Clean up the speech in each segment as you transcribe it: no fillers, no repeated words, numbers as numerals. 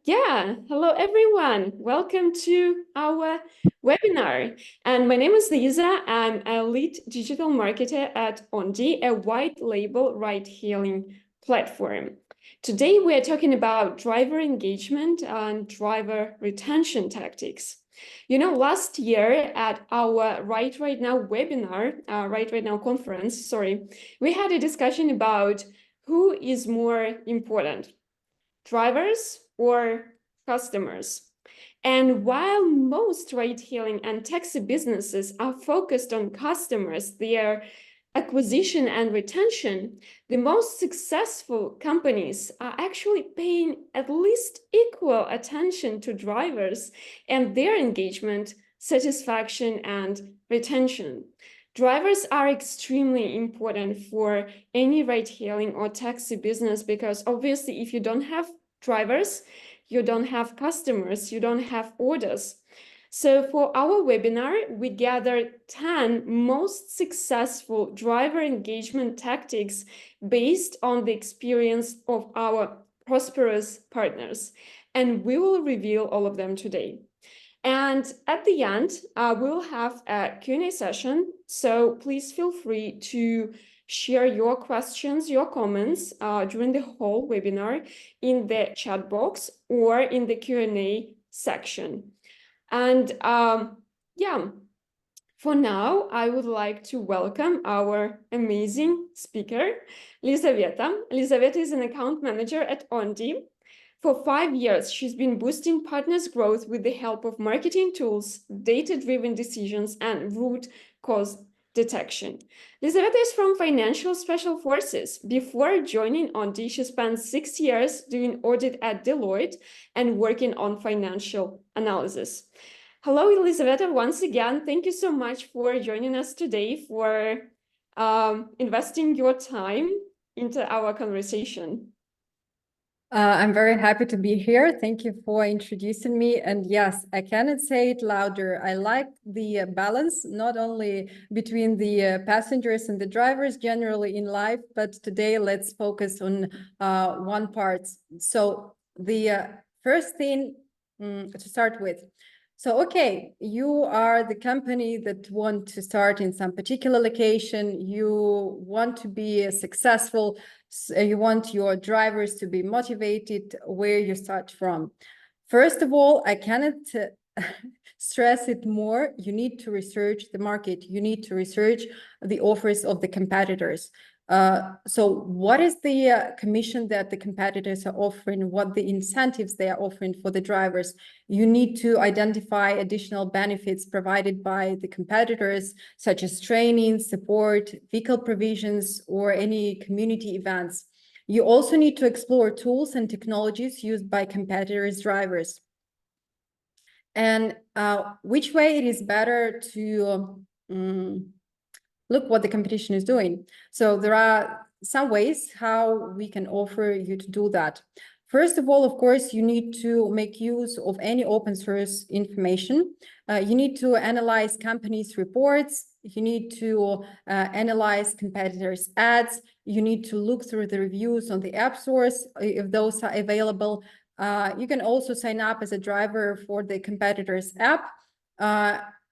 Yeah, hello everyone. Welcome to our webinar. And my name is Lisa. I'm a lead digital marketer at Onde, a white label ride-hailing platform. Today we are talking about driver engagement and driver retention tactics. Last year at our Right Now webinar, Right Now conference, sorry, we had a discussion about who is more important, drivers or customers. And while most ride-hailing and taxi businesses are focused on customers, their acquisition and retention, the most successful companies are actually paying at least equal attention to drivers and their engagement, satisfaction, and retention. Drivers are extremely important for any ride-hailing or taxi business because obviously if you don't have drivers, you don't have customers, you don't have orders. So for our webinar, we gathered 10 most successful driver engagement tactics based on the experience of our prosperous partners. And we will reveal all of them today. And at the end, we'll have a Q&A session. So please feel free to share your questions, your comments during the whole webinar in the chat box or in the Q&A section. And yeah, for now, I would like to welcome our amazing speaker, Lizaveta. Lizaveta is an account manager at Onde. For 5 years, she's been boosting partners' growth with the help of marketing tools, data-driven decisions, and root cause detection. Elizabeth is from Financial Special Forces. Before joining Onde, she spent 6 years doing audit at Deloitte and working on financial analysis. Hello, Elizabeth. Once again, thank you so much for joining us today, for investing your time into our conversation. I'm very happy to be here. Thank you for introducing me. And yes, I cannot say it louder. I like the balance, not only between the passengers and the drivers generally in life, but today let's focus on one part. So the first thing to start with. So, okay, you are the company that want to start in some particular location. You want to be successful. So you want your drivers to be motivated where you start from. First of all, I cannot stress it more. You need to research the market. You need to research the offers of the competitors. So what is the commission that the competitors are offering, what the incentives they are offering for the drivers? You need to identify additional benefits provided by the competitors, such as training, support, vehicle provisions, or any community events. You also need to explore tools and technologies used by competitors' drivers. And which way it is better to look what the competition is doing. So there are some ways how we can offer you to do that. First of all, of course, you need to make use of any open source information. You need to analyze companies' reports. You need to analyze competitors' ads. You need to look through the reviews on the app stores if those are available. You can also sign up as a driver for the competitors' app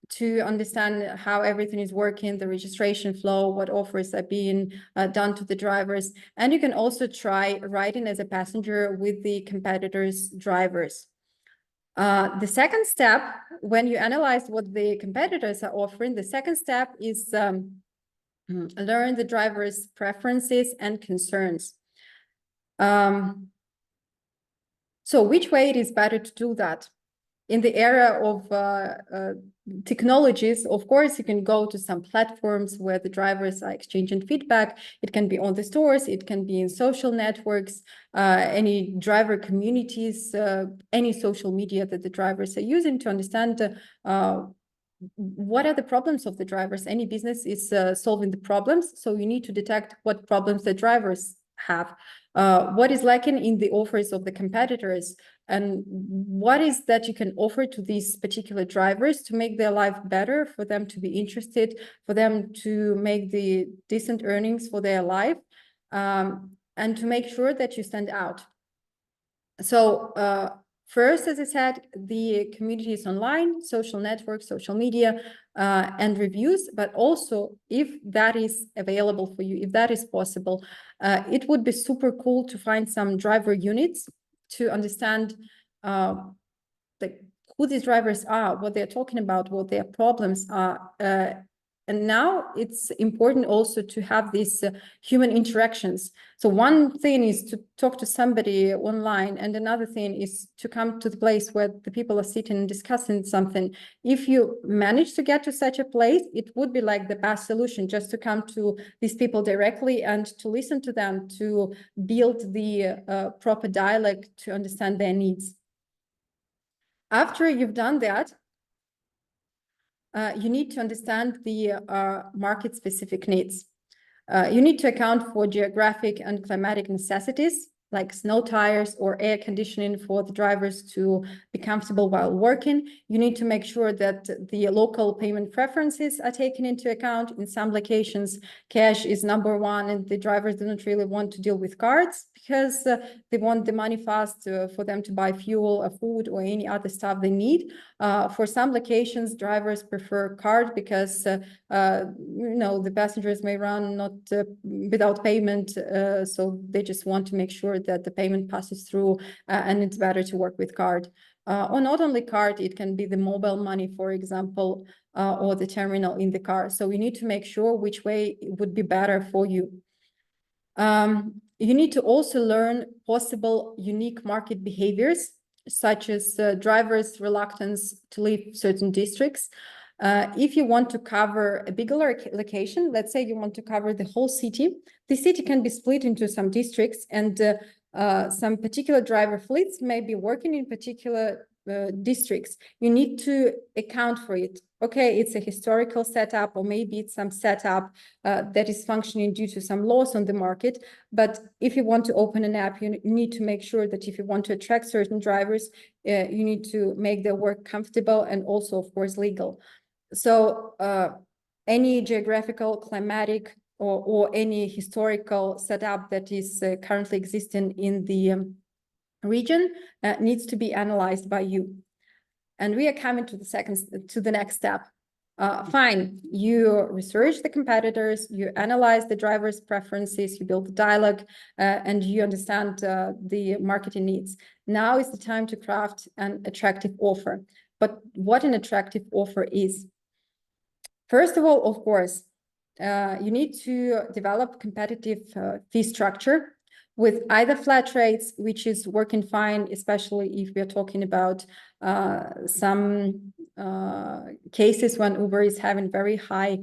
to understand how everything is working, the registration flow, what offers are being done to the drivers. And you can also try riding as a passenger with the competitors' drivers. The second step, when you analyze what the competitors are offering, the second step is learn the driver's preferences and concerns. So which way it is better to do that? In the era of technologies, of course, you can go to some platforms where the drivers are exchanging feedback. It can be on the stores, it can be in social networks, any driver communities, any social media that the drivers are using to understand what are the problems of the drivers. Any business is solving the problems, so you need to detect what problems the drivers have. What is lacking in the offers of the competitors, and what is that you can offer to these particular drivers to make their life better, for them to be interested, for them to make the decent earnings for their life, and to make sure that you stand out. So First, as I said, the community is online, social networks, social media, and reviews, but also if that is available for you, if that is possible, it would be super cool to find some driver units to understand who these drivers are, what they're talking about, what their problems are. And now it's important also to have these human interactions. So one thing is to talk to somebody online, and another thing is to come to the place where the people are sitting and discussing something. If you manage to get to such a place, it would be like the best solution, just to come to these people directly and to listen to them, to build the proper dialogue, to understand their needs. After you've done that, you need to understand the market-specific needs. You need to account for geographic and climatic necessities, like snow tires or air conditioning for the drivers to be comfortable while working. You need to make sure that the local payment preferences are taken into account. In some locations, cash is number one, and the drivers do not really want to deal with cards because they want the money fast for them to buy fuel or food or any other stuff they need. For some locations, drivers prefer card because the passengers may run not without payment, so they just want to make sure that the payment passes through, and it's better to work with card. Or not only card, it can be the mobile money, for example, or the terminal in the car. So we need to make sure which way would be better for you. You need to also learn possible unique market behaviors, such as drivers' reluctance to leave certain districts. If you want to cover a bigger location, let's say you want to cover the whole city, the city can be split into some districts, and some particular driver fleets may be working in particular districts. You need to account for it. Okay, it's a historical setup, or maybe it's some setup that is functioning due to some loss on the market. But if you want to open an app, you need to make sure that if you want to attract certain drivers, you need to make their work comfortable and also, of course, legal. So any geographical, climatic, or any historical setup that is currently existing in the region needs to be analyzed by you. And we are coming to the next step. Fine, you research the competitors, you analyze the driver's preferences, you build the dialogue, and you understand the marketing needs. Now is the time to craft an attractive offer. But what an attractive offer is? First of all, of course, you need to develop competitive fee structure with either flat rates, which is working fine, especially if we're talking about some cases when Uber is having very high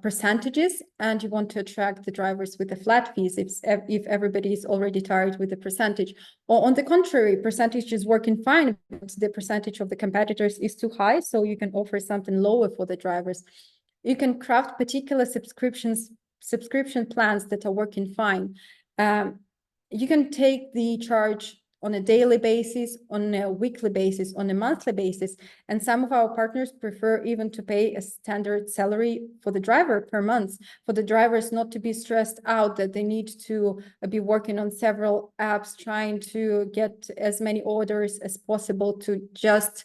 percentages, and you want to attract the drivers with the flat fees if everybody is already tired with the percentage. Or on the contrary, percentage is working fine, but the percentage of the competitors is too high, so you can offer something lower for the drivers. You can craft particular subscription plans that are working fine. You can take the charge on a daily basis, on a weekly basis, on a monthly basis. And some of our partners prefer even to pay a standard salary for the driver per month, for the drivers not to be stressed out that they need to be working on several apps, trying to get as many orders as possible to just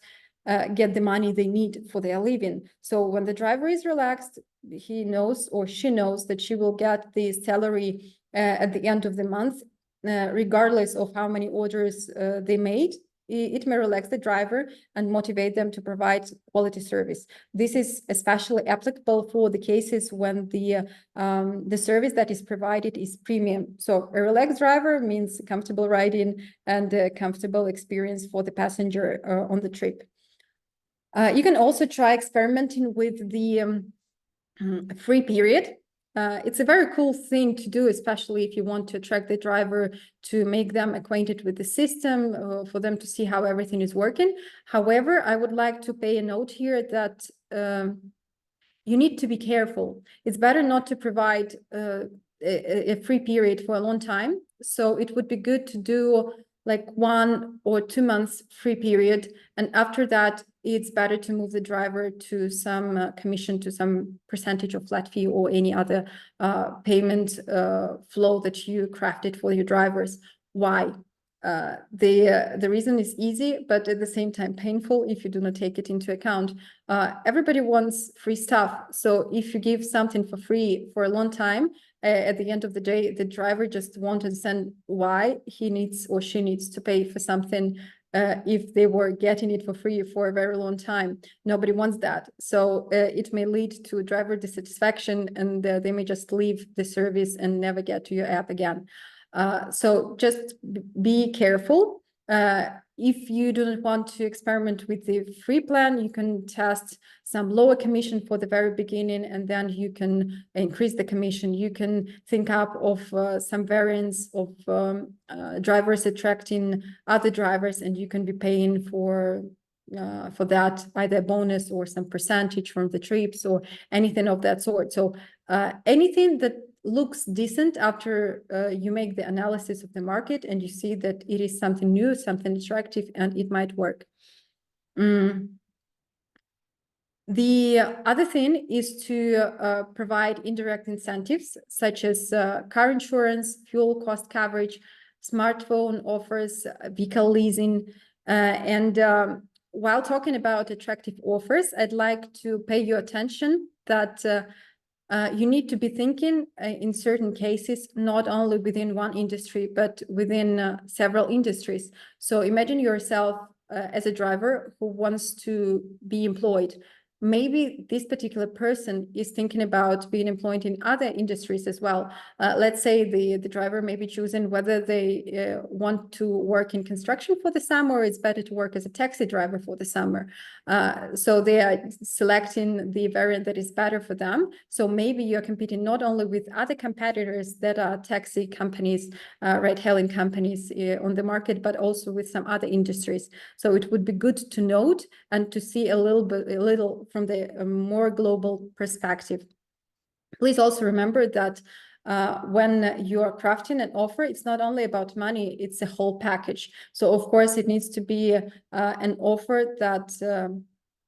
get the money they need for their living. So when the driver is relaxed, he knows or she knows that she will get the salary at the end of the month, regardless of how many orders they made. It may relax the driver and motivate them to provide quality service. This is especially applicable for the cases when the service that is provided is premium. So a relaxed driver means comfortable riding and a comfortable experience for the passenger on the trip. You can also try experimenting with the free period. It's a very cool thing to do, especially if you want to attract the driver, to make them acquainted with the system, for them to see how everything is working. However, I would like to pay a note here that you need to be careful. It's better not to provide a free period for a long time. So it would be good to do like 1 or 2 months free period. And after that, it's better to move the driver to some commission, to some percentage of flat fee or any other payment flow that you crafted for your drivers. Why? the reason is easy, but at the same time painful if you do not take it into account. Everybody wants free stuff. So if you give something for free for a long time, at the end of the day, the driver just won't understand why he needs or she needs to pay for something if they were getting it for free for a very long time. Nobody wants that. So it may lead to driver dissatisfaction, and they may just leave the service and never get to your app again. So just be careful. If you do not want to experiment with the free plan, you can test some lower commission for the very beginning, and then you can increase the commission. You can think up of some variants of drivers attracting other drivers, and you can be paying for that, either a bonus or some percentage from the trips or anything of that sort. So anything that looks decent after you make the analysis of the market and you see that it is something new, something attractive, and it might work. The other thing is to provide indirect incentives, such as car insurance, fuel cost coverage, smartphone offers, vehicle leasing. While talking about attractive offers, I'd like to pay your attention that you need to be thinking in certain cases, not only within one industry, but within several industries. So imagine yourself as a driver who wants to be employed. Maybe this particular person is thinking about being employed in other industries as well. Let's say the driver may be choosing whether they want to work in construction for the summer, or it's better to work as a taxi driver for the summer. So they are selecting the variant that is better for them. So maybe you're competing not only with other competitors that are taxi companies, ride-hailing companies on the market, but also with some other industries. So it would be good to note and to see a little from the more global perspective. Please also remember that when you are crafting an offer, it's not only about money, it's a whole package. So of course it needs to be an offer that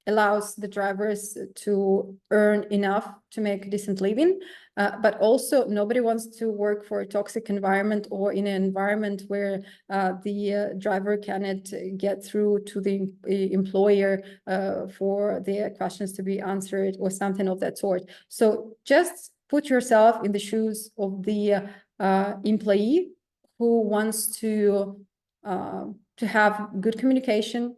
allows the drivers to earn enough to make a decent living, but also nobody wants to work for a toxic environment or in an environment where the driver cannot get through to the employer for their questions to be answered or something of that sort. So just put yourself in the shoes of the employee who wants to have good communication,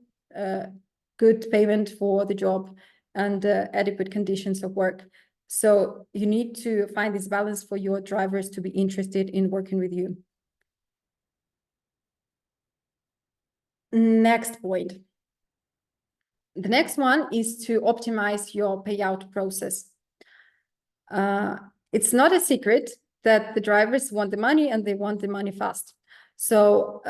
good payment for the job, and adequate conditions of work. So you need to find this balance for your drivers to be interested in working with you. Next point. The next one is to optimize your payout process. It's not a secret that the drivers want the money and they want the money fast. So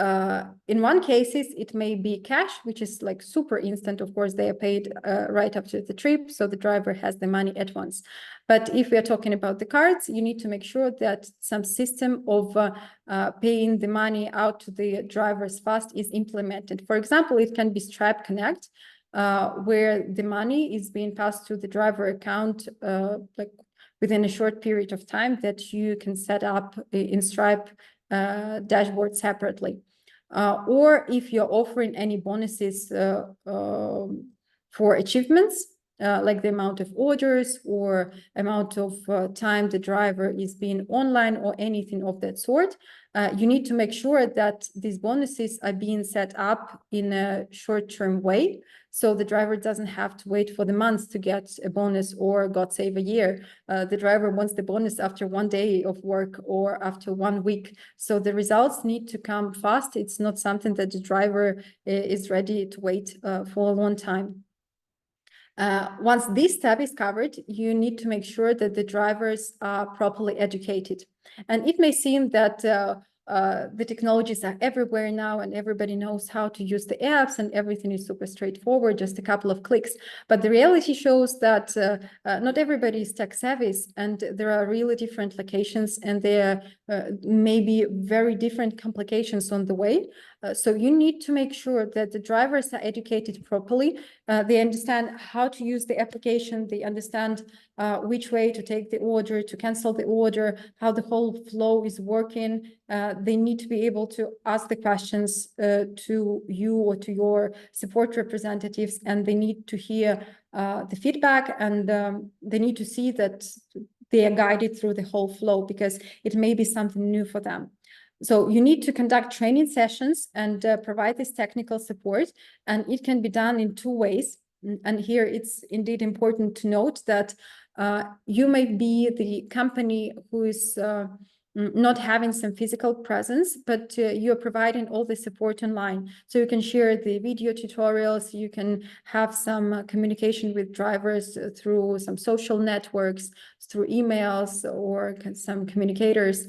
in one cases, it may be cash, which is like super instant. Of course, they are paid right after the trip, so the driver has the money at once. But if we are talking about the cards, you need to make sure that some system of paying the money out to the drivers fast is implemented. For example, it can be Stripe Connect, where the money is being passed to the driver account like within a short period of time that you can set up in Stripe dashboard separately. Or if you're offering any bonuses for achievements, like the amount of orders or amount of time the driver is being online or anything of that sort, you need to make sure that these bonuses are being set up in a short-term way, so the driver doesn't have to wait for the months to get a bonus, or God save a year. The driver wants the bonus after 1 day of work or after 1 week. So the results need to come fast. It's not something that the driver is ready to wait for a long time. Once this step is covered, you need to make sure that the drivers are properly educated. And it may seem that the technologies are everywhere now and everybody knows how to use the apps and everything is super straightforward, just a couple of clicks. But the reality shows that not everybody is tech savvy, and there are really different locations, and there may be very different complications on the way. So you need to make sure that the drivers are educated properly. They understand how to use the application. They understand which way to take the order, to cancel the order, how the whole flow is working. They need to be able to ask the questions to you or to your support representatives, and they need to hear the feedback, and they need to see that they are guided through the whole flow, because it may be something new for them. So you need to conduct training sessions and provide this technical support, and it can be done in two ways. And here it's indeed important to note that you may be the company who is not having some physical presence, but you're providing all the support online. So you can share the video tutorials, you can have some communication with drivers through some social networks, through emails, or some communicators.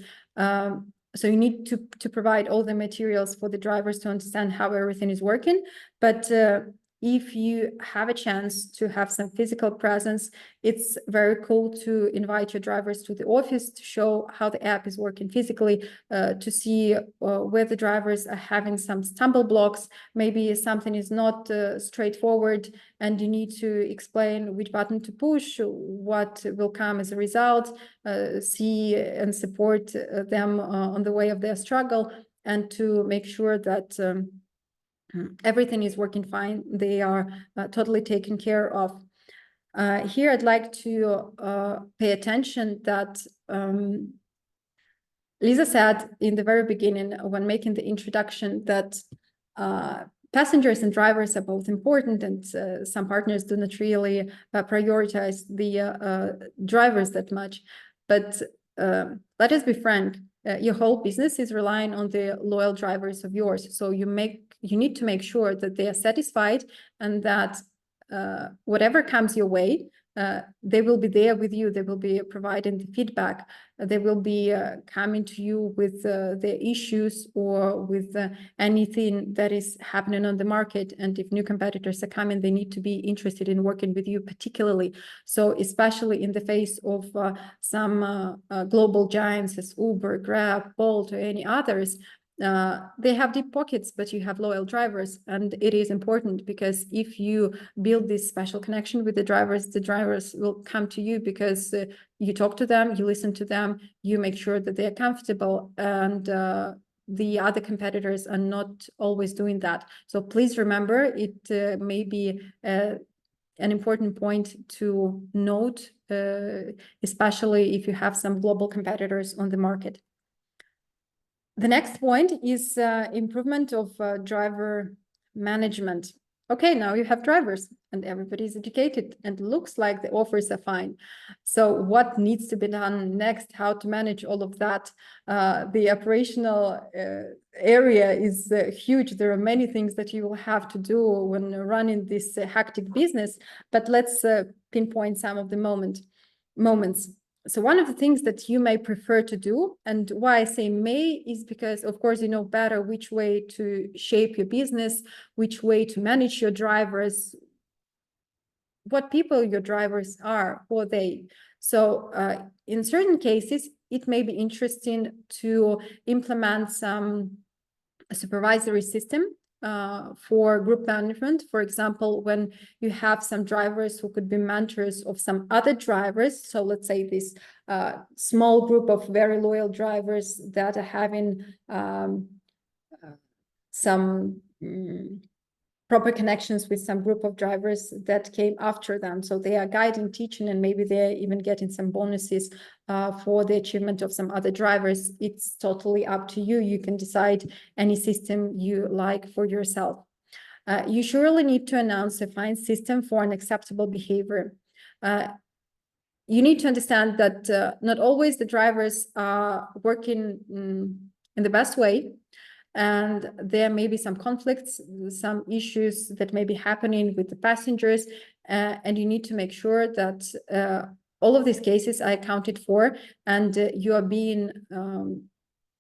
So you need to provide all the materials for the drivers to understand how everything is working. But if you have a chance to have some physical presence, it's very cool to invite your drivers to the office to show how the app is working physically, to see where the drivers are having some stumble blocks. Maybe something is not straightforward and you need to explain which button to push, what will come as a result, see and support them on the way of their struggle, and to make sure that everything is working fine. They are totally taken care of. Here, I'd like to pay attention that Lisa said in the very beginning, when making the introduction, that passengers and drivers are both important, and some partners do not really prioritize the drivers that much. But let us be frank, your whole business is relying on the loyal drivers of yours. So you need to make sure that they are satisfied, and that whatever comes your way, they will be there with you. They will be providing the feedback. They will be coming to you with their issues, or with anything that is happening on the market. And if new competitors are coming, they need to be interested in working with you particularly. So especially in the face of some global giants as Uber, Grab, Bolt, or any others, they have deep pockets, but you have loyal drivers. And it is important, because if you build this special connection with the drivers will come to you, because you talk to them, you listen to them, you make sure that they're comfortable, and the other competitors are not always doing that. So please remember, it may be an important point to note, especially if you have some global competitors on the market. The next point is improvement of driver management. Okay, now you have drivers and everybody's educated and looks like the offers are fine. So what needs to be done next? How to manage all of that? The operational area is huge. There are many things that you will have to do when running this hectic business, but let's pinpoint some of the moments. So one of the things that you may prefer to do, and why I say may, is because, of course, you know better which way to shape your business, which way to manage your drivers, what people your drivers are, who are they. So in certain cases, it may be interesting to implement some supervisory system for group management. For example, when you have some drivers who could be mentors of some other drivers. So let's say this small group of very loyal drivers that are having some proper connections with some group of drivers that came after them. So they are guiding, teaching, and maybe they're even getting some bonuses for the achievement of some other drivers. It's totally up to you. You can decide any system you like for yourself. You surely need to announce a fine system for unacceptable behavior. You need to understand that not always the drivers are working in the best way. And there may be some conflicts, some issues that may be happening with the passengers, and you need to make sure that all of these cases are accounted for, and you are being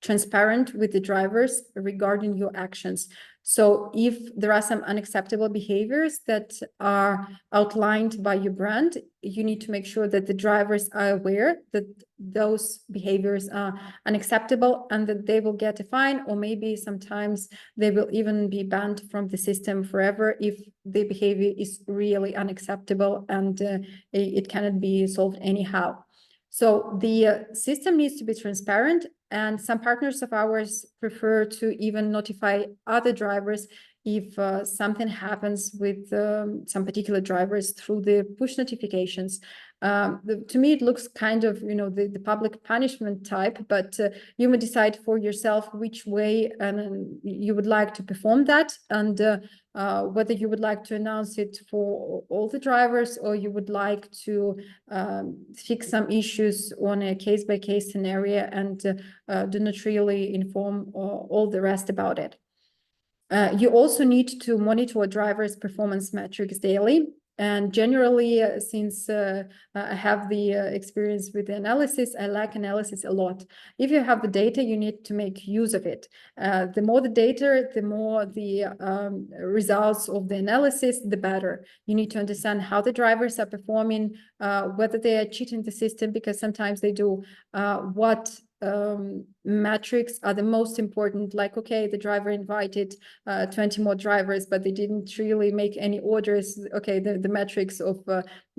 transparent with the drivers regarding your actions. So if there are some unacceptable behaviors that are outlined by your brand, you need to make sure that the drivers are aware that those behaviors are unacceptable and that they will get a fine, or maybe sometimes they will even be banned from the system forever if the behavior is really unacceptable and it cannot be solved anyhow. So the system needs to be transparent, and some partners of ours prefer to even notify other drivers if something happens with some particular drivers through the push notifications. To me, it looks kind of, the public punishment type, but you may decide for yourself which way you would like to perform that, and whether you would like to announce it for all the drivers, or you would like to fix some issues on a case-by-case scenario and do not really inform all the rest about it. You also need to monitor drivers' performance metrics daily. And generally, since I have the experience with the analysis, I like analysis a lot. If you have the data, you need to make use of it. The more the data, the more the results of the analysis, the better. You need to understand how the drivers are performing, whether they are cheating the system, because sometimes they do, what metrics are the most important, like, okay, the driver invited 20 more drivers, but they didn't really make any orders. Okay, the metrics of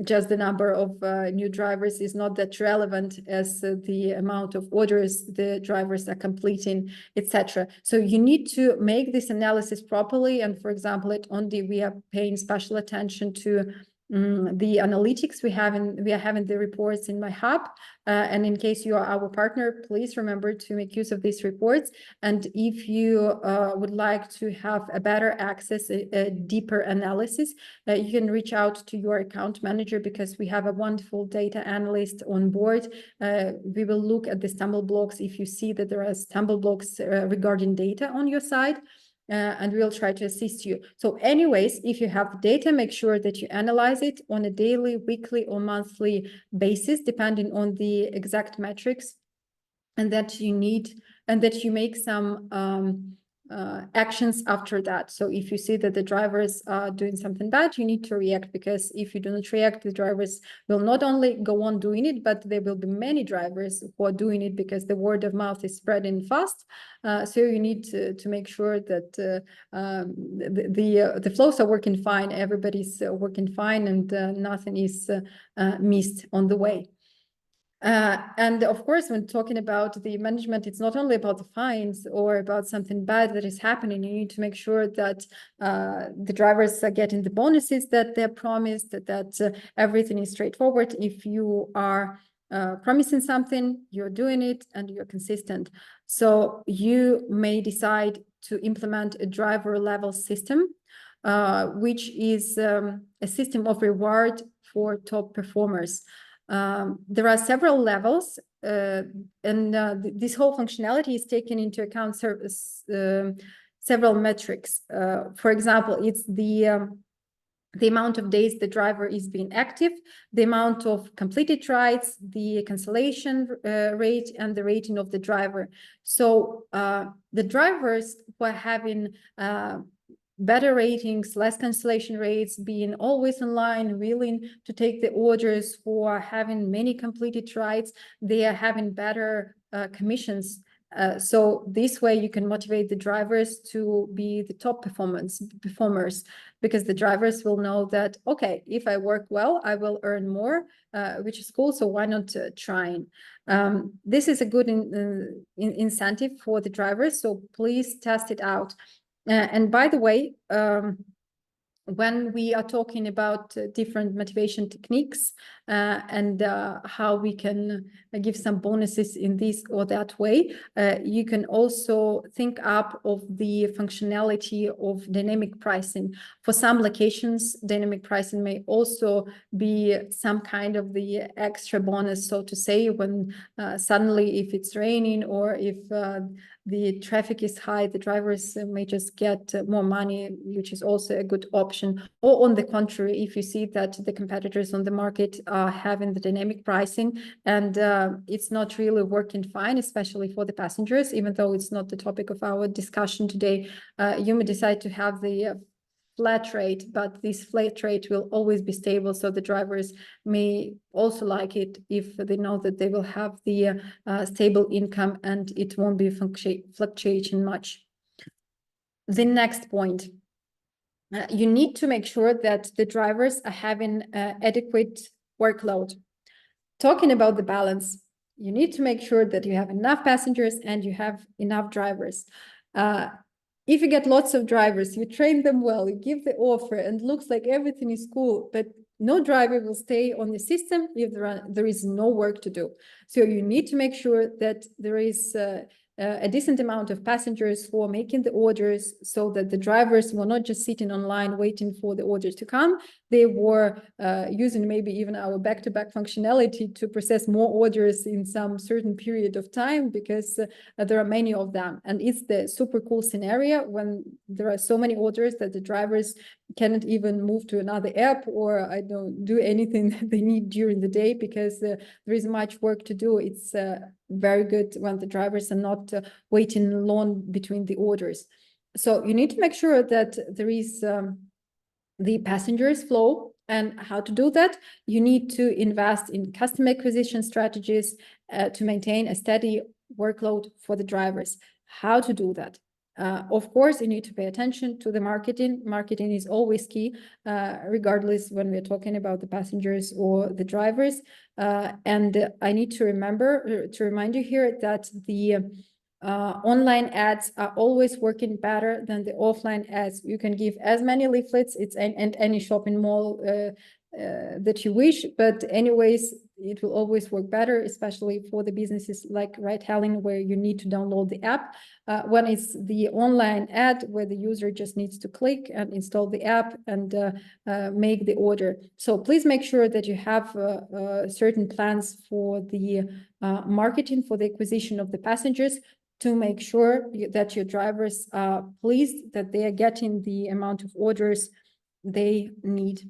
just the number of new drivers is not that relevant as the amount of orders the drivers are completing, etc. So you need to make this analysis properly. And for example, at Onde, we are paying special attention to the analytics we are having the reports in my hub, and in case you are our partner, please remember to make use of these reports. And if you would like to have a better access, a deeper analysis, you can reach out to your account manager, because we have a wonderful data analyst on board. We will look at the stumble blocks if you see that there are stumble blocks regarding data on your side. And we'll try to assist you. So anyways, if you have data, make sure that you analyze it on a daily, weekly, or monthly basis, depending on the exact metrics, and that you make some actions after that. So if you see that the drivers are doing something bad, you need to react, because if you do not react, the drivers will not only go on doing it, but there will be many drivers who are doing it, because the word of mouth is spreading fast. So you need to make sure that the flows are working fine, everybody's working fine, and nothing is missed on the way. And of course, when talking about the management, it's not only about the fines or about something bad that is happening. You need to make sure that the drivers are getting the bonuses that they're promised, that everything is straightforward. If you are promising something, you're doing it, and you're consistent. So you may decide to implement a driver level system, which is a system of reward for top performers. There are several levels, and this whole functionality is taken into account several metrics. For example, it's the amount of days the driver is being active, the amount of completed rides, the cancellation rate, and the rating of the driver. So the drivers who are having better ratings, less cancellation rates, being always online, willing to take the orders, for having many completed rides, they are having better commissions. So this way you can motivate the drivers to be the top performers, because the drivers will know that, okay, if I work well, I will earn more, which is cool. So why not trying? This is a good incentive for the drivers. So please test it out. And by the way, when we are talking about different motivation techniques and how we can give some bonuses in this or that way, you can also think up of the functionality of dynamic pricing. For some locations, dynamic pricing may also be some kind of the extra bonus, so to say, when suddenly, if it's raining or if the traffic is high, the drivers may just get more money, which is also a good option. Or on the contrary, if you see that the competitors on the market are having the dynamic pricing and it's not really working fine, especially for the passengers, even though it's not the topic of our discussion today, you may decide to have the flat rate, but this flat rate will always be stable. So the drivers may also like it if they know that they will have the stable income and it won't be fluctuating much. The next point, you need to make sure that the drivers are having adequate workload. Talking about the balance, you need to make sure that you have enough passengers and you have enough drivers. If you get lots of drivers, you train them well, you give the offer, and looks like everything is cool, but no driver will stay on the system if there is no work to do. So you need to make sure that there is a decent amount of passengers for making the orders, so that the drivers were not just sitting online waiting for the orders to come. They were using maybe even our back-to-back functionality to process more orders in some certain period of time, because there are many of them. And it's the super cool scenario when there are so many orders that the drivers cannot even move to another app, or I don't do anything that they need during the day, because there is much work to do. It's very good when the drivers are not waiting long between the orders. So you need to make sure that there is the passengers flow. And how to do that? You need to invest in customer acquisition strategies to maintain a steady workload for the drivers. How to do that? Of course, you need to pay attention to the marketing. Marketing is always key, regardless when we're talking about the passengers or the drivers. And I need to remind you here that the online ads are always working better than the offline ads. You can give as many leaflets, and any shopping mall that you wish, but anyways, it will always work better, especially for the businesses like ride-hailing, where you need to download the app. When it's the online ad, where the user just needs to click and install the app and make the order. So please make sure that you have certain plans for the marketing, for the acquisition of the passengers, to make sure that your drivers are pleased that they are getting the amount of orders they need.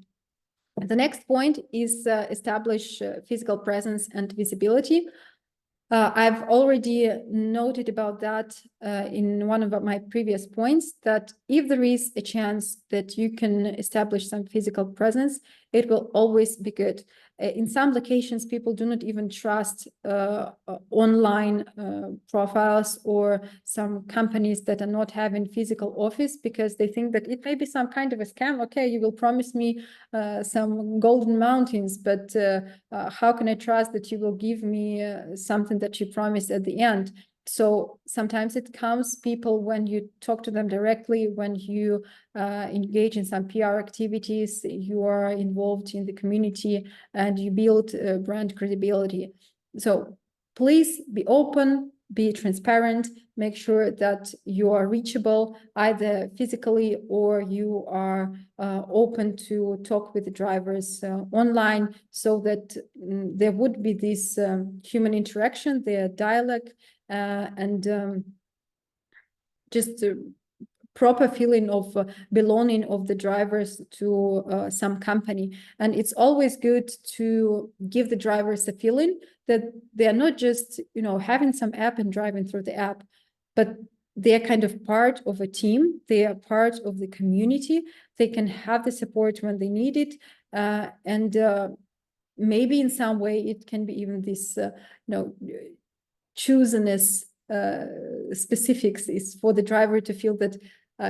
The next point is establish physical presence and visibility. I've already noted about that in one of my previous points, that if there is a chance that you can establish some physical presence, it will always be good. In some locations, people do not even trust online profiles or some companies that are not having physical office, because they think that it may be some kind of a scam. Okay, you will promise me some golden mountains, but how can I trust that you will give me something that you promised at the end? So sometimes it comes people when you talk to them directly, when you engage in some PR activities, you are involved in the community and you build brand credibility. So please be open, be transparent, make sure that you are reachable either physically, or you are open to talk with the drivers online, so that there would be this human interaction, their dialogue, and just proper feeling of belonging of the drivers to some company. And it's always good to give the drivers a feeling that they are not just, having some app and driving through the app, but they're kind of part of a team. They are part of the community. They can have the support when they need it. And maybe in some way it can be even this, chooseness specifics is for the driver to feel that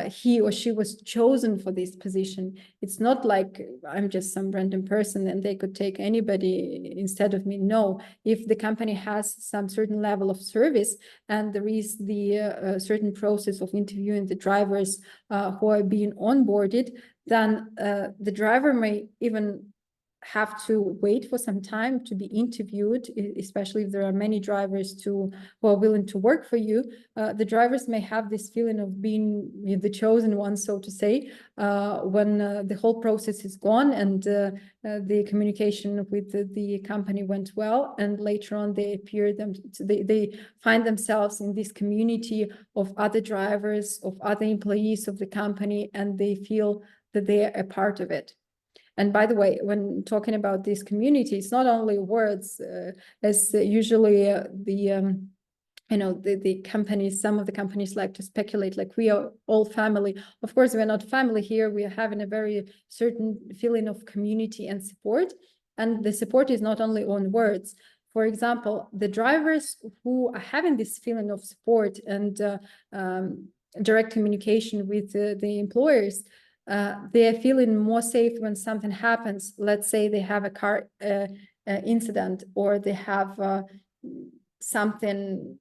he or she was chosen for this position. It's not like I'm just some random person and they could take anybody instead of me. No, if the company has some certain level of service and there is the certain process of interviewing the drivers who are being onboarded, then the driver may even have to wait for some time to be interviewed, especially if there are many drivers who are willing to work for you. The drivers may have this feeling of being the chosen one, so to say, when the whole process is gone and the communication with the company went well, and later on they find themselves in this community of other drivers, of other employees of the company, and they feel that they are a part of it. And by the way, when talking about this community, it's not only words, as usually the the companies, some of the companies like to speculate like we are all family. Of course, we're not family here. We are having a very certain feeling of community and support. And the support is not only on words. For example, the drivers who are having this feeling of support and direct communication with the employers, they are feeling more safe when something happens. Let's say they have a car incident, or they have something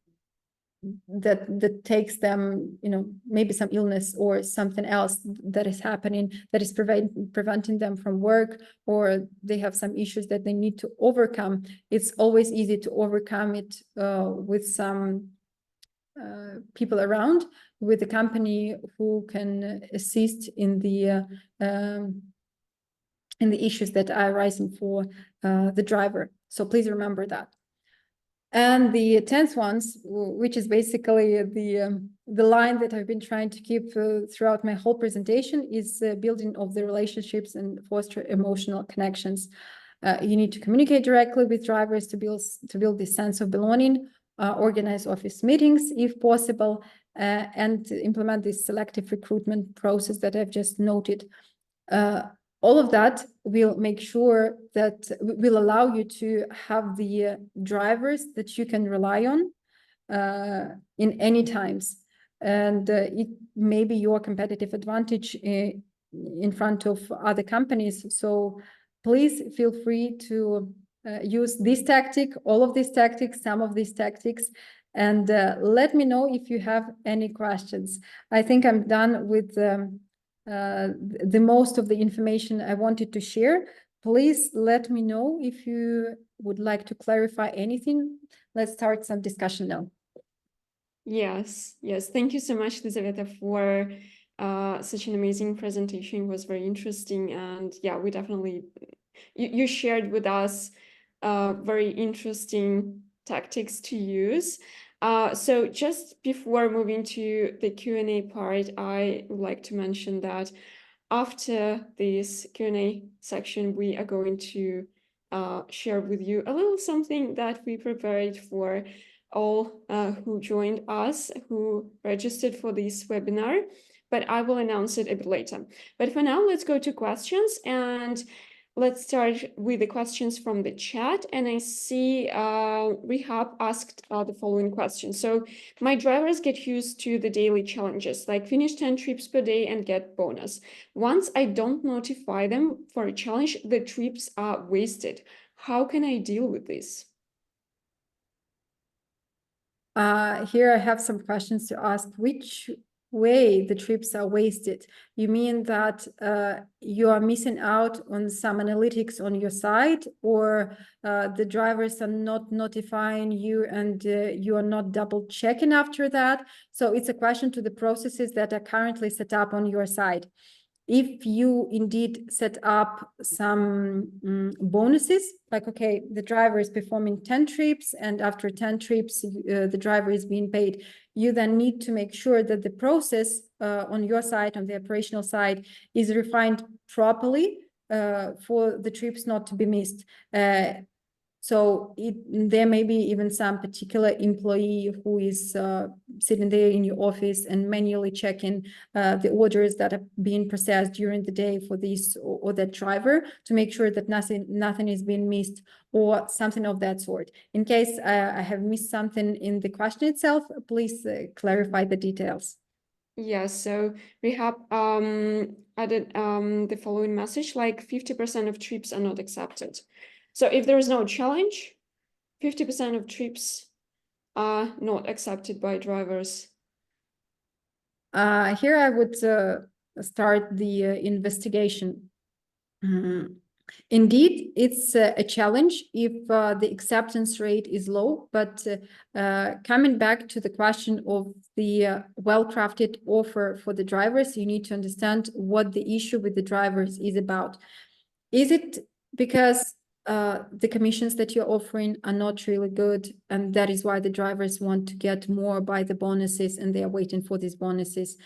that takes them, maybe some illness or something else that is happening that is preventing them from work, or they have some issues that they need to overcome. It's always easy to overcome it with some people around, with the company who can assist in the issues that are arising for the driver. So please remember that. And the 10th ones, which is basically the line that I've been trying to keep throughout my whole presentation, is building of the relationships and foster emotional connections. You need to communicate directly with drivers to build this sense of belonging, organize office meetings if possible, and implement this selective recruitment process that I've just noted. All of that will make sure that will allow you to have the drivers that you can rely on in any times. And it may be your competitive advantage in front of other companies. So please feel free to use this tactic, all of these tactics, some of these tactics, and let me know if you have any questions. I think I'm done with the most of the information I wanted to share. Please let me know if you would like to clarify anything. Let's start some discussion now. Yes. Thank you so much, Elizaveta, for such an amazing presentation. It was very interesting, and yeah, we definitely you shared with us very interesting tactics to use. So just before moving to the Q&A part, I would like to mention that after this Q&A section, we are going to share with you a little something that we prepared for all who joined us, who registered for this webinar, but I will announce it a bit later. But for now, let's go to questions, and let's start with the questions from the chat. And I see Rehab asked the following question. So my drivers get used to the daily challenges, like finish 10 trips per day and get bonus. Once I don't notify them for a challenge, the trips are wasted. How can I deal with this? Here I have some questions to ask. Which way the trips are wasted? You mean that you are missing out on some analytics on your side, or the drivers are not notifying you and you are not double checking after that? So it's a question to the processes that are currently set up on your side. If you indeed set up some bonuses, like, okay, the driver is performing 10 trips, and after 10 trips, the driver is being paid, you then need to make sure that the process on your side, on the operational side, is refined properly for the trips not to be missed. So there may be even some particular employee who is sitting there in your office and manually checking the orders that are being processed during the day for this or that driver, to make sure that nothing is being missed or something of that sort. In case I have missed something in the question itself, please clarify the details. Yeah, so we have added the following message, like 50% of trips are not accepted. So if there is no challenge, 50% of trips are not accepted by drivers. Here I would start the investigation. Indeed, it's a challenge if the acceptance rate is low, but coming back to the question of the well-crafted offer for the drivers, you need to understand what the issue with the drivers is about. Is it because the commissions that you're offering are not really good, and that is why the drivers want to get more by the bonuses and they are waiting for these bonuses?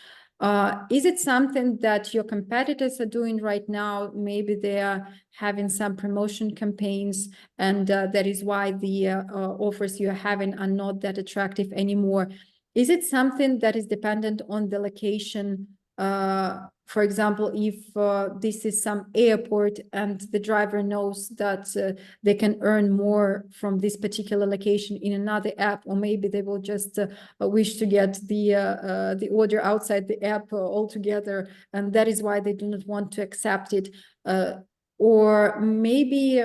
Is it something that your competitors are doing right now? Maybe they are having some promotion campaigns, and that is why the offers you're having are not that attractive anymore. Is it something that is dependent on the location? For example, if this is some airport and the driver knows that they can earn more from this particular location in another app, or maybe they will just wish to get the order outside the app altogether, and that is why they do not want to accept it. Or maybe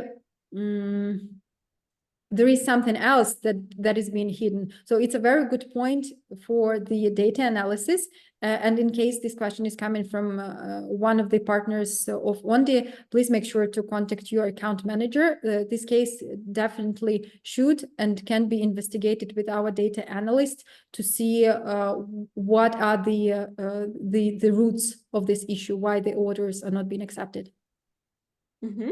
there is something else that is being hidden. So it's a very good point for the data analysis. And in case this question is coming from one of the partners of Onde, please make sure to contact your account manager. This case definitely should and can be investigated with our data analyst to see what are the roots of this issue, why the orders are not being accepted. Mm-hmm.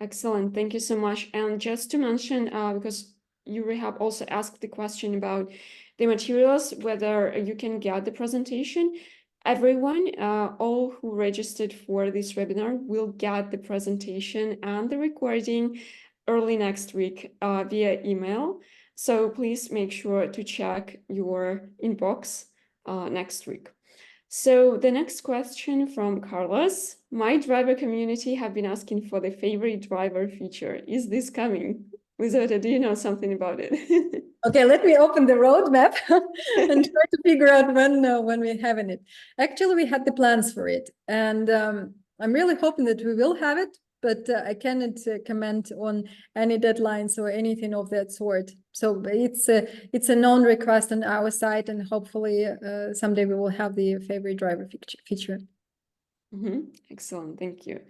Excellent. Thank you so much. And just to mention, because you have also asked the question about the materials, whether you can get the presentation. Everyone, all who registered for this webinar will get the presentation and the recording early next week via email. So please make sure to check your inbox next week. So the next question from Carlos. My driver community have been asking for the favorite driver feature. Is this coming? Lizaveta, do you know something about it? Okay, let me open the roadmap and try to figure out when we're having it. Actually, we had the plans for it, and I'm really hoping that we will have it, but I cannot comment on any deadlines or anything of that sort. So it's a known request on our side, and hopefully someday we will have the favorite driver feature. Mm-hmm. Excellent, thank you.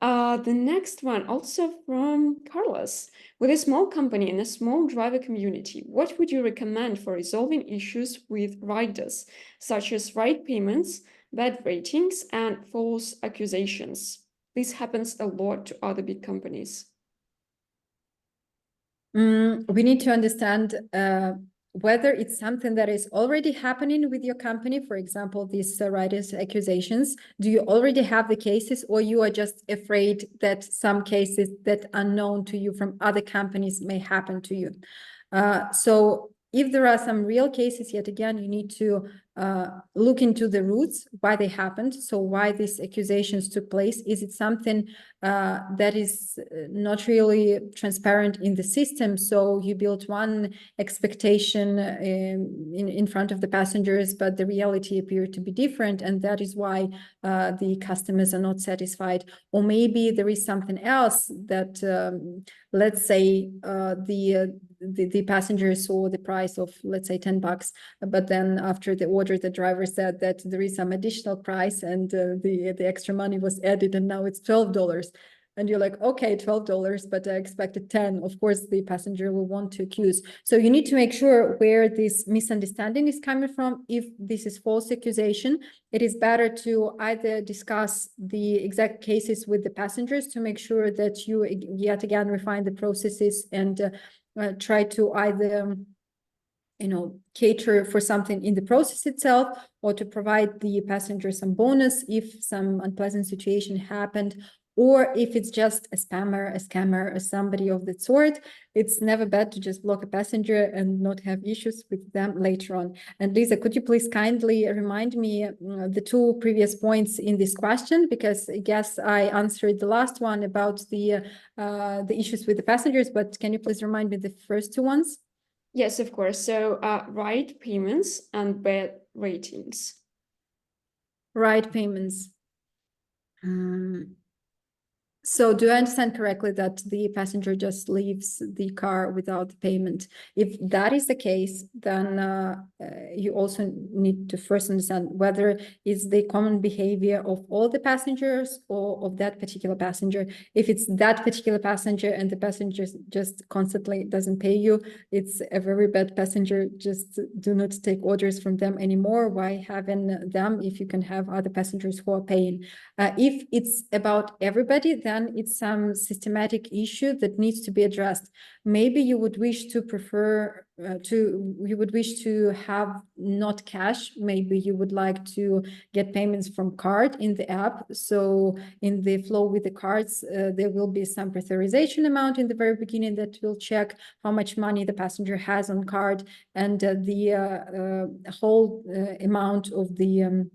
The next one, also from Carlos. With a small company and a small driver community, what would you recommend for resolving issues with riders, such as ride payments, bad ratings, and false accusations? This happens a lot to other big companies. We need to understand whether it's something that is already happening with your company. For example, these riders' accusations. Do you already have the cases, or you are just afraid that some cases that are known to you from other companies may happen to you? So if there are some real cases, yet again, you need to look into the roots, why they happened. So why these accusations took place. Is it something that is not really transparent in the system? So you built one expectation in front of the passengers, but the reality appeared to be different, and that is why the customers are not satisfied. Or maybe there is something else that, let's say, the passengers saw the price of, let's say, $10, but then after the order, the driver said that there is some additional price, and the extra money was added, and now it's $12. And you're like, okay, $12, but I expected 10. Of course, the passenger will want to accuse. So you need to make sure where this misunderstanding is coming from. If this is false accusation, it is better to either discuss the exact cases with the passengers to make sure that you yet again refine the processes and try to either cater for something in the process itself, or to provide the passenger some bonus if some unpleasant situation happened. Or if it's just a spammer, a scammer, or somebody of that sort, it's never bad to just block a passenger and not have issues with them later on. And Lisa, could you please kindly remind me the two previous points in this question? Because I guess I answered the last one about the issues with the passengers, but can you please remind me the first two ones? Yes, of course. So ride payments and bad ratings. Ride payments. So do I understand correctly that the passenger just leaves the car without the payment? If that is the case, then you also need to first understand whether it's the common behavior of all the passengers or of that particular passenger. If it's that particular passenger and the passenger just constantly doesn't pay you, it's a very bad passenger. Just do not take orders from them anymore. Why having them if you can have other passengers who are paying? If it's about everybody, then then it's some systematic issue that needs to be addressed. Maybe you would wish to prefer you would wish to have not cash. Maybe you would like to get payments from card in the app. So in the flow with the cards, there will be some preauthorization amount in the very beginning that will check how much money the passenger has on card, and the whole amount of the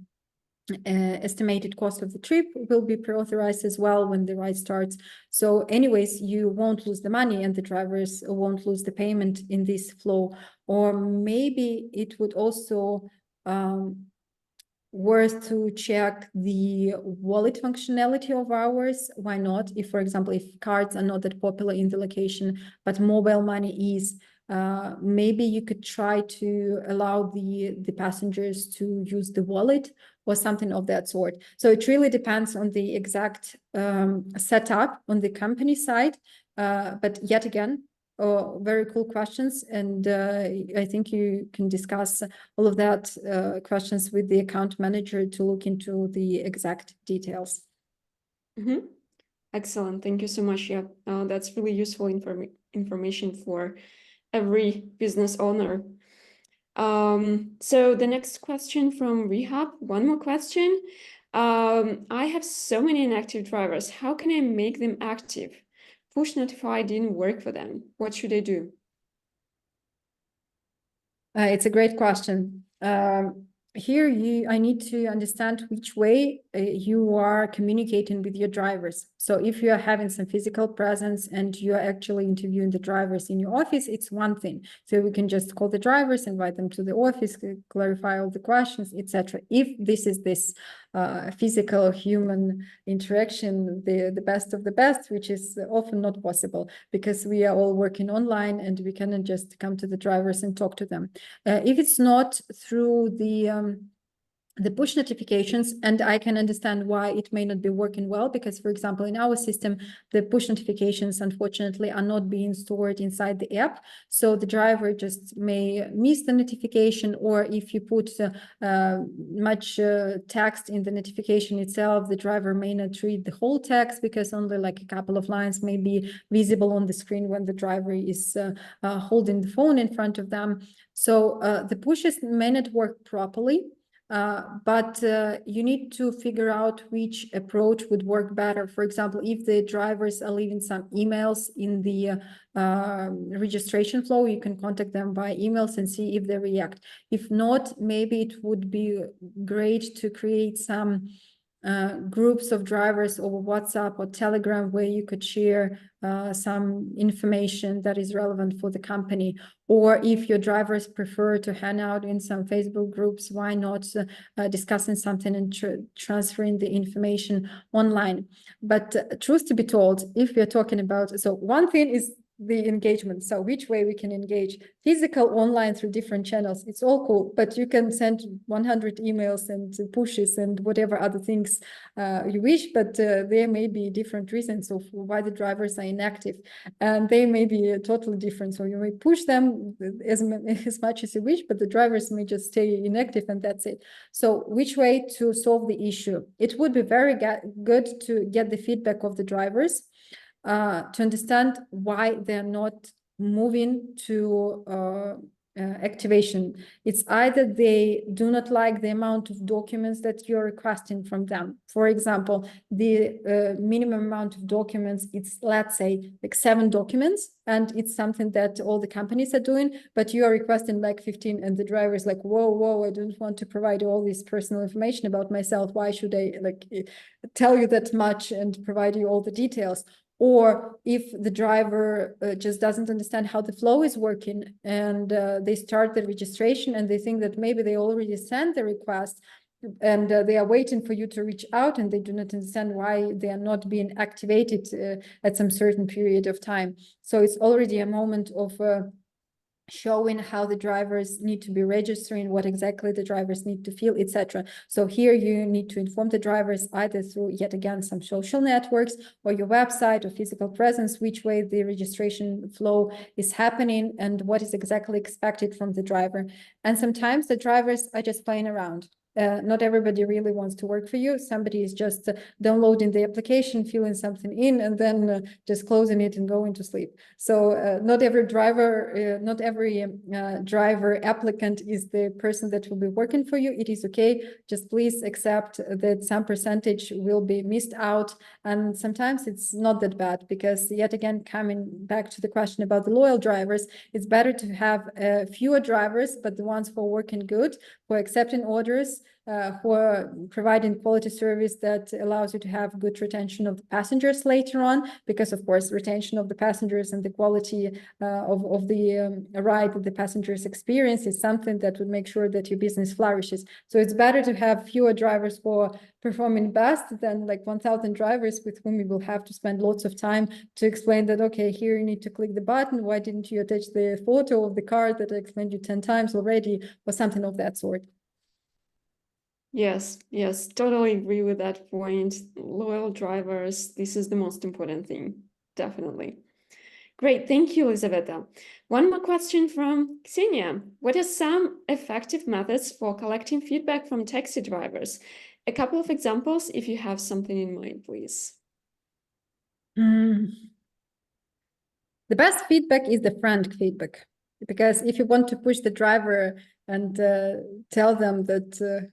estimated cost of the trip will be pre-authorized as well when the ride starts. So anyways, you won't lose the money and the drivers won't lose the payment in this flow. Or maybe it would also worth to check the wallet functionality of ours. Why not? If, for example, if cards are not that popular in the location, but mobile money is, maybe you could try to allow the passengers to use the wallet or something of that sort. So it really depends on the exact setup on the company side. But yet again, very cool questions. And I think you can discuss all of that questions with the account manager to look into the exact details. Mm-hmm. Excellent. Thank you so much. Yeah, that's really useful information for every business owner. So the next question from Rehab, one more question. I have so many inactive drivers. How can I make them active? Push notify didn't work for them. What should I do? It's a great question. Here, I need to understand which way you are communicating with your drivers. So if you are having some physical presence and you are actually interviewing the drivers in your office, it's one thing. So we can just call the drivers, invite them to the office, clarify all the questions, etc. If this is this physical human interaction, the best of the best, which is often not possible because we are all working online and we cannot just come to the drivers and talk to them. If it's not through the push notifications, and I can understand why it may not be working well, because, for example, in our system, the push notifications, unfortunately, are not being stored inside the app. So the driver just may miss the notification, or if you put much text in the notification itself, the driver may not read the whole text because only like a couple of lines may be visible on the screen when the driver is holding the phone in front of them. So the pushes may not work properly. But you need to figure out which approach would work better. For example, if the drivers are leaving some emails in the registration flow, you can contact them by emails and see if they react. If not, maybe it would be great to create some groups of drivers over WhatsApp or Telegram where you could share some information that is relevant for the company. Or if your drivers prefer to hang out in some Facebook groups, why not discussing something and transferring the information online? But truth to be told, if we're talking about, so one thing is the engagement. So which way we can engage, physical, online, through different channels. It's all cool, but you can send 100 emails and pushes and whatever other things you wish, but there may be different reasons of why the drivers are inactive, and they may be totally different. So you may push them as much as you wish, but the drivers may just stay inactive and that's it. So which way to solve the issue? It would be very good to get the feedback of the drivers, to understand why they're not moving to activation. It's either they do not like the amount of documents that you're requesting from them. For example, the minimum amount of documents, it's, let's say, like 7 documents, and it's something that all the companies are doing, but you are requesting like 15, and the driver is like, whoa, I don't want to provide all this personal information about myself. Why should I like tell you that much and provide you all the details? Or if the driver just doesn't understand how the flow is working, and they start the registration and they think that maybe they already sent the request, and they are waiting for you to reach out, and they do not understand why they are not being activated at some certain period of time. So it's already a moment of showing how the drivers need to be registering, what exactly the drivers need to feel, etc. So here you need to inform the drivers either through, yet again, some social networks or your website or physical presence, which way the registration flow is happening and what is exactly expected from the driver. And sometimes the drivers are just playing around. not everybody really wants to work for you. Somebody is just downloading the application, filling something in, and then just closing it and going to sleep. So not every driver, driver applicant is the person that will be working for you. It is okay. Just please accept that some percentage will be missed out. And sometimes it's not that bad, because yet again, coming back to the question about the loyal drivers, it's better to have fewer drivers, but the ones who are working good, who are accepting orders, who are providing quality service that allows you to have good retention of the passengers later on, because of course, retention of the passengers and the quality of the ride that the passengers experience is something that would make sure that your business flourishes. So it's better to have fewer drivers who are performing best than like 1,000 drivers with whom you will have to spend lots of time to explain that, okay, here you need to click the button. Why didn't you attach the photo of the car that I explained you 10 times already, or something of that sort? Yes, yes, totally agree with that point. Loyal drivers, this is the most important thing, definitely. Great, thank you, Elizaveta. One more question from Ksenia. What are some effective methods for collecting feedback from taxi drivers? A couple of examples, if you have something in mind, please. The best feedback is the frank feedback, because if you want to push the driver and tell them that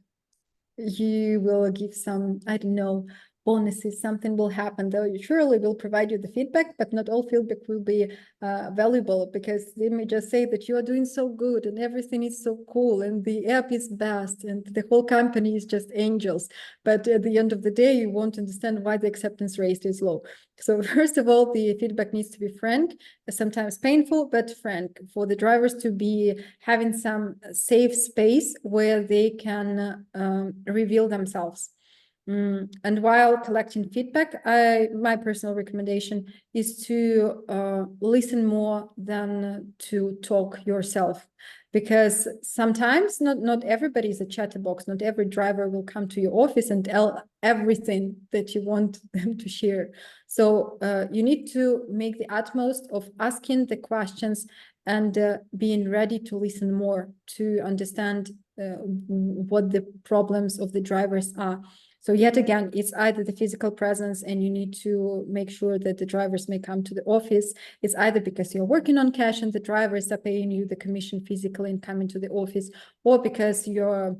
you will give some, I don't know, bonuses, something will happen, though you surely will provide you the feedback, but not all feedback will be valuable, because they may just say that you are doing so good and everything is so cool and the app is best and the whole company is just angels. But at the end of the day, you won't understand why the acceptance rate is low. So first of all, the feedback needs to be frank, sometimes painful, but frank, for the drivers to be having some safe space where they can reveal themselves. And while collecting feedback, my personal recommendation is to listen more than to talk yourself, because sometimes not everybody is a chatterbox. Not every driver will come to your office and tell everything that you want them to share. So you need to make the utmost of asking the questions and being ready to listen more, to understand what the problems of the drivers are. So yet again, it's either the physical presence and you need to make sure that the drivers may come to the office. It's either because you're working on cash and the drivers are paying you the commission physically and coming to the office, or because you're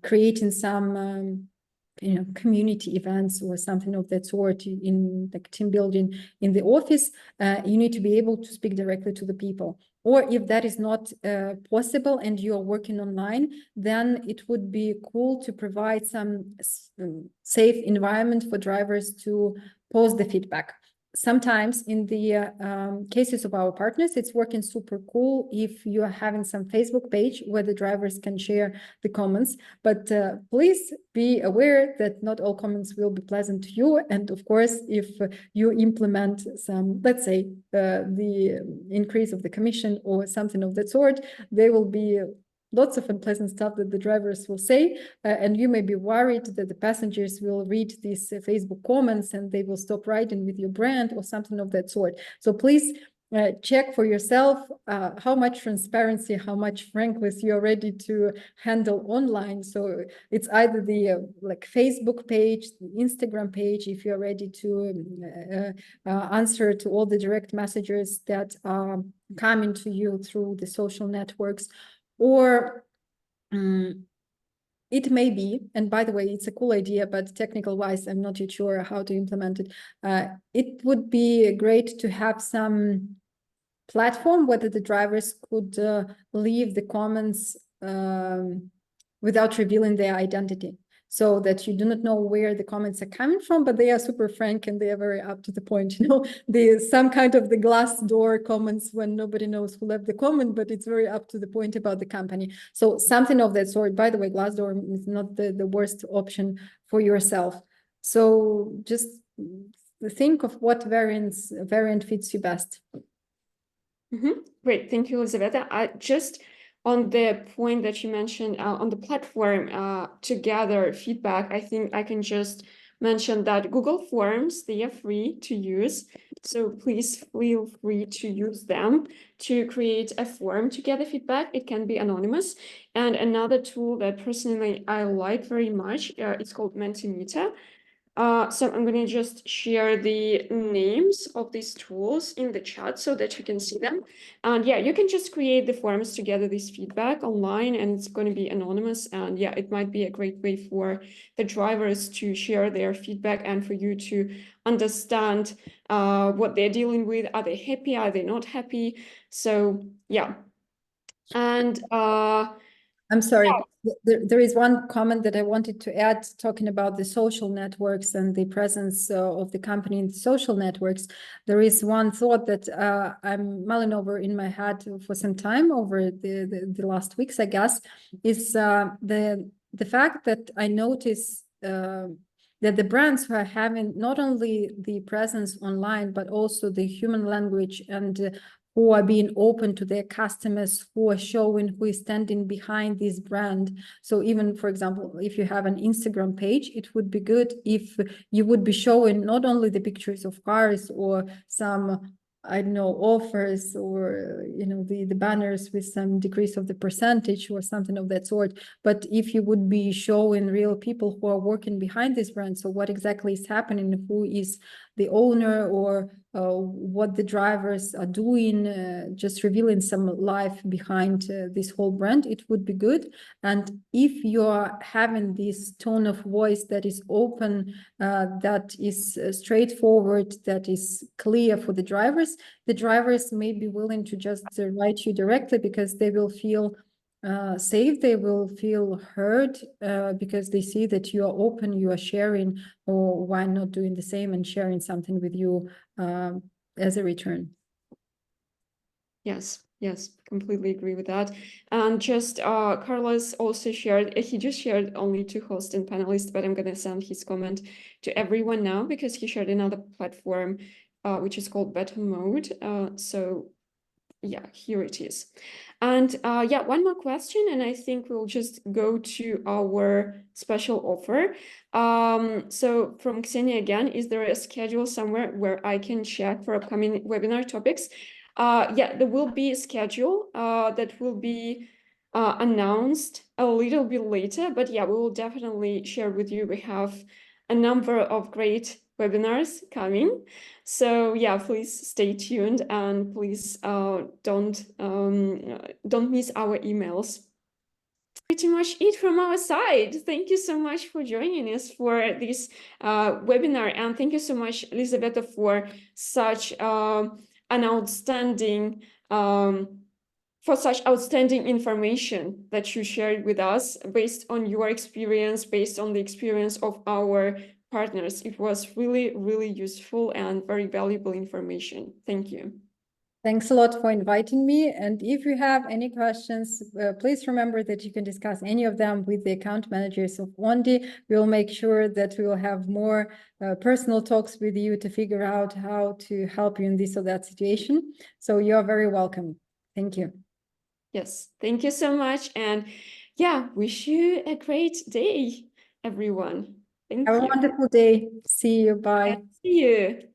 creating some community events or something of that sort in like team building in the office. You need to be able to speak directly to the people. Or if that is not possible and you're working online, then it would be cool to provide some safe environment for drivers to post the feedback. Sometimes in the cases of our partners, it's working super cool if you are having some Facebook page where the drivers can share the comments. But please be aware that not all comments will be pleasant to you. And of course, if you implement some, let's say, the increase of the commission or something of that sort, there will be lots of unpleasant stuff that the drivers will say, and you may be worried that the passengers will read these Facebook comments and they will stop riding with your brand or something of that sort. So please check for yourself how much transparency, how much frankness you're ready to handle online. So it's either the like Facebook page, the Instagram page, if you're ready to answer to all the direct messages that are coming to you through the social networks, or it may be, and by the way, it's a cool idea, but technical wise, I'm not yet sure how to implement it. It would be great to have some platform where the drivers could leave the comments without revealing their identity, so that you do not know where the comments are coming from, but they are super frank and they are very up to the point. There's some kind of the glass door comments when nobody knows who left the comment, but it's very up to the point about the company. So something of that sort. By the way, Glassdoor is not the worst option for yourself. So just think of what variant fits you best. Great, thank you, Elizaveta. Just on the point that you mentioned on the platform to gather feedback, I think I can just mention that Google Forms, they are free to use. So please feel free to use them to create a form to get the feedback. It can be anonymous. And another tool that personally I like very much, it's called Mentimeter. So I'm going to just share the names of these tools in the chat so that you can see them. And yeah, you can just create the forms to gather this feedback online, and it's going to be anonymous. And yeah, it might be a great way for the drivers to share their feedback and for you to understand what they're dealing with. Are they happy? Are they not happy? So yeah. And I'm sorry. There is one comment that I wanted to add, talking about the social networks and the presence of the company in social networks. There is one thought that I'm mulling over in my head for some time over the last weeks, I guess, is the fact that I notice that the brands who are having not only the presence online, but also the human language and who are being open to their customers, who are showing who is standing behind this brand. So even, for example, if you have an Instagram page, it would be good if you would be showing not only the pictures of cars or some, I don't know, offers or, you know, the banners with some decrease of the percentage or something of that sort, but if you would be showing real people who are working behind this brand, so what exactly is happening, who is the owner, or what the drivers are doing, just revealing some life behind this whole brand, it would be good. And if you are having this tone of voice that is open, that is straightforward, that is clear for the drivers may be willing to just write you directly, because they will feel safe, they will feel heard, because they see that you are open, you are sharing, or why not doing the same and sharing something with you as a return. Yes, completely agree with that. And just Carlos also shared, he just shared only to host and panelists, but I'm going to send his comment to everyone now because he shared another platform, which is called Better Mode. So yeah, here it is. And yeah, one more question, and I think we'll just go to our special offer. So from Ksenia again, is there a schedule somewhere where I can check for upcoming webinar topics? Yeah, there will be a schedule that will be announced a little bit later, but yeah, we will definitely share with you. We have a number of great webinars coming. So yeah, please stay tuned and please don't miss our emails. Pretty much it from our side. Thank you so much for joining us for this webinar, and thank you so much, Elisabetta, for such an outstanding for such outstanding information that you shared with us based on your experience, based on the experience of our partners. It was really, really useful and very valuable information. Thank you. Thanks a lot for inviting me. And if you have any questions, please remember that you can discuss any of them with the account managers of Onde. We'll make sure that we will have more personal talks with you to figure out how to help you in this or that situation. So you're very welcome. Thank you. Yes, thank you so much. And yeah, wish you a great day, everyone. Thank you. Have a wonderful day. See you. Bye. See you.